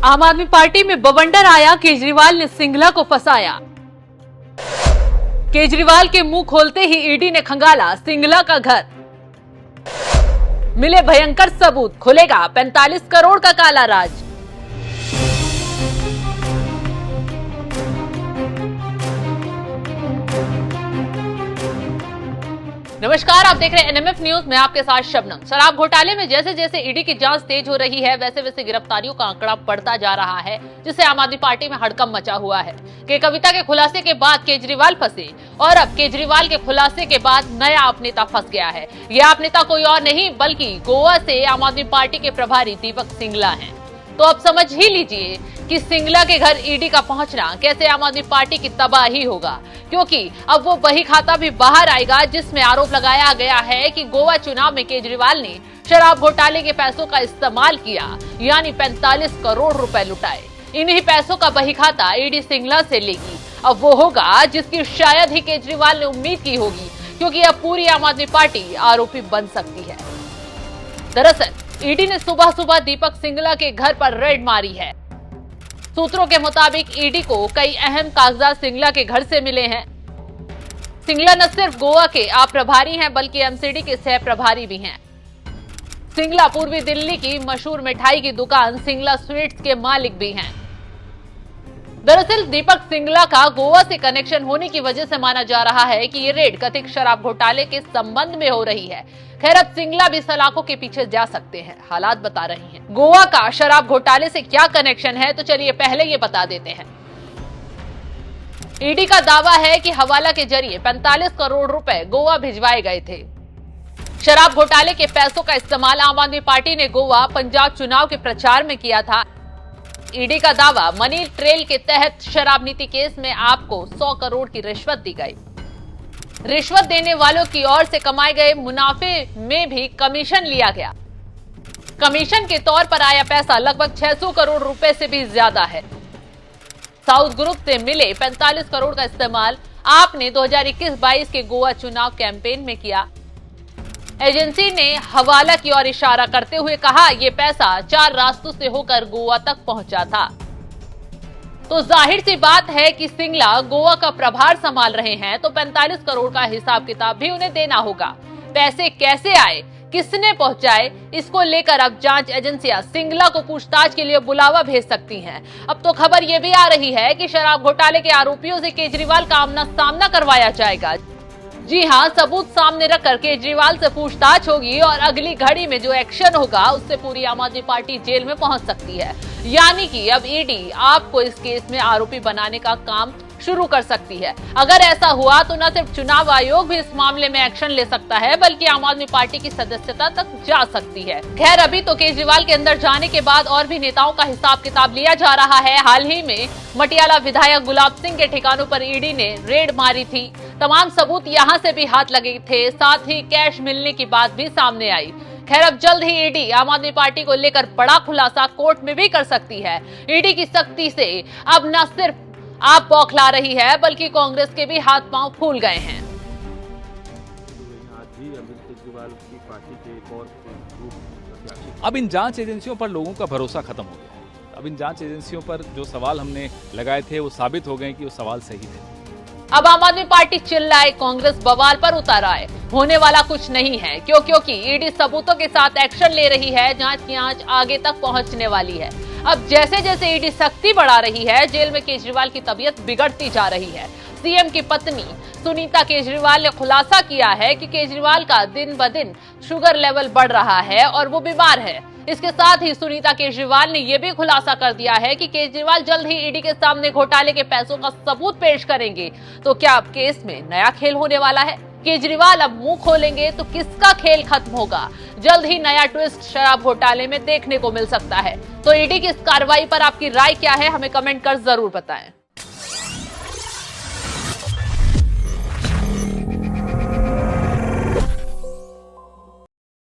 आम आदमी पार्टी में बवंडर आया, केजरीवाल ने सिंगला को फंसाया। केजरीवाल के मुंह खोलते ही ईडी ने खंगाला सिंगला का घर। मिले भयंकर सबूत, खुलेगा 45 करोड़ का काला राज। नमस्कार, आप देख रहे हैं एनएमएफ न्यूज। मैं आपके साथ शबनम। शराब घोटाले में जैसे जैसे ईडी की जांच तेज हो रही है, वैसे वैसे गिरफ्तारियों का आंकड़ा बढ़ता जा रहा है, जिससे आम आदमी पार्टी में हड़कंप मचा हुआ है कि कविता के खुलासे के बाद केजरीवाल फंसे और अब केजरीवाल के खुलासे के बाद नया आप नेता फंस गया है। यह आप नेता कोई और नहीं बल्कि गोवा से आम आदमी पार्टी के प्रभारी दीपक सिंगला है। तो अब समझ ही लीजिए कि सिंगला के घर ईडी का पहुंचना कैसे आम आदमी पार्टी की तबाही होगा, क्योंकि अब वो बही खाता भी बाहर आएगा जिसमें आरोप लगाया गया है कि गोवा चुनाव में केजरीवाल ने शराब घोटाले के पैसों का इस्तेमाल किया, यानी 45 करोड़ रुपए लुटाए। इन्हीं पैसों का बही खाता ईडी सिंगला से लेगी। अब वो होगा जिसकी शायद ही केजरीवाल ने उम्मीद की होगी, क्योंकि अब पूरी आम आदमी पार्टी आरोपी बन सकती है। दरअसल ईडी ने सुबह सुबह दीपक सिंगला के घर पर रेड मारी है। सूत्रों के मुताबिक ईडी को कई अहम कागजात सिंगला के घर से मिले हैं। सिंगला न सिर्फ गोवा के आप प्रभारी हैं बल्कि एमसीडी के सह प्रभारी भी हैं। सिंगला पूर्वी दिल्ली की मशहूर मिठाई की दुकान सिंगला स्वीट्स के मालिक भी हैं। दरअसल दीपक सिंगला का गोवा से कनेक्शन होने की वजह से माना जा रहा है कि ये रेड कथित शराब घोटाले के संबंध में हो रही है। खैर, अब सिंगला भी सलाखों के पीछे जा सकते हैं, हालात बता रही हैं। गोवा का शराब घोटाले से क्या कनेक्शन है, तो चलिए पहले ये बता देते हैं। ईडी का दावा है कि हवाला के जरिए 45 करोड़ रुपए गोवा भिजवाए गए थे। शराब घोटाले के पैसों का इस्तेमाल आम आदमी पार्टी ने गोवा पंजाब चुनाव के प्रचार में किया था। ईडी का दावा, मनी ट्रेल के तहत शराब नीति केस में आपको 100 करोड़ की रिश्वत दी गई। रिश्वत देने वालों की ओर से कमाए गए मुनाफे में भी कमीशन लिया गया। कमीशन के तौर पर आया पैसा लगभग 600 करोड़ रुपए से भी ज्यादा है। साउथ ग्रुप से मिले 45 करोड़ का इस्तेमाल आपने 2021-22 के गोवा चुनाव कैंपेन में किया। एजेंसी ने हवाला की ओर इशारा करते हुए कहा, यह पैसा 4 रास्तों से होकर गोवा तक पहुंचा था। तो जाहिर सी बात है कि सिंगला गोवा का प्रभार संभाल रहे हैं, तो 45 करोड़ का हिसाब किताब भी उन्हें देना होगा। पैसे कैसे आए, किसने पहुंचाए, इसको लेकर अब जांच एजेंसियां सिंगला को पूछताछ के लिए बुलावा भेज सकती हैं। अब तो खबर यह भी आ रही है कि शराब घोटाले के आरोपियों से केजरीवाल का आमना सामना करवाया जाएगा। जी हां, सबूत सामने रखकर केजरीवाल से पूछताछ होगी और अगली घड़ी में जो एक्शन होगा उससे पूरी आम आदमी पार्टी जेल में पहुंच सकती है। यानी कि अब ईडी आपको इस केस में आरोपी बनाने का काम शुरू कर सकती है। अगर ऐसा हुआ तो न सिर्फ चुनाव आयोग भी इस मामले में एक्शन ले सकता है, बल्कि आम आदमी पार्टी की सदस्यता तक जा सकती है। खैर, अभी तो केजरीवाल के अंदर जाने के बाद और भी नेताओं का हिसाब किताब लिया जा रहा है। हाल ही में मटियाला विधायक गुलाब सिंह के ठिकानों पर ईडी ने रेड मारी थी। तमाम सबूत यहां से भी हाथ लगे थे, साथ ही कैश मिलने की बात भी सामने आई। खैर, अब जल्द ही ईडी आम आदमी पार्टी को लेकर बड़ा खुलासा कोर्ट में भी कर सकती है। ईडी की सख्ती से अब न सिर्फ आप बौखला रही है बल्कि कांग्रेस के भी हाथ पांव फूल गए हैं। अब इन जांच एजेंसियों पर लोगों का भरोसा खत्म हो गया है। अब इन जांच एजेंसियों पर जो सवाल हमने लगाए थे वो साबित हो गए कि वो सवाल सही थे। अब आम आदमी पार्टी चिल्लाए, कांग्रेस बवाल पर उतर आए, होने वाला कुछ नहीं है, क्योंकि ईडी सबूतों के साथ एक्शन ले रही है। जांच की आंच आगे तक पहुंचने वाली है। अब जैसे जैसे ईडी सख्ती बढ़ा रही है, जेल में केजरीवाल की तबीयत बिगड़ती जा रही है। सीएम की पत्नी सुनीता केजरीवाल ने खुलासा किया है कि केजरीवाल का दिन ब दिन शुगर लेवल बढ़ रहा है और वो बीमार है। इसके साथ ही सुनीता केजरीवाल ने यह भी खुलासा कर दिया है कि केजरीवाल जल्द ही ईडी के सामने घोटाले के पैसों का सबूत पेश करेंगे। तो क्या अब केस में नया खेल होने वाला है? केजरीवाल अब मुंह खोलेंगे तो किसका खेल खत्म होगा? जल्द ही नया ट्विस्ट शराब घोटाले में देखने को मिल सकता है। तो ईडी की इस कार्रवाई पर आपकी राय क्या है, हमें कमेंट कर जरूर बताएं।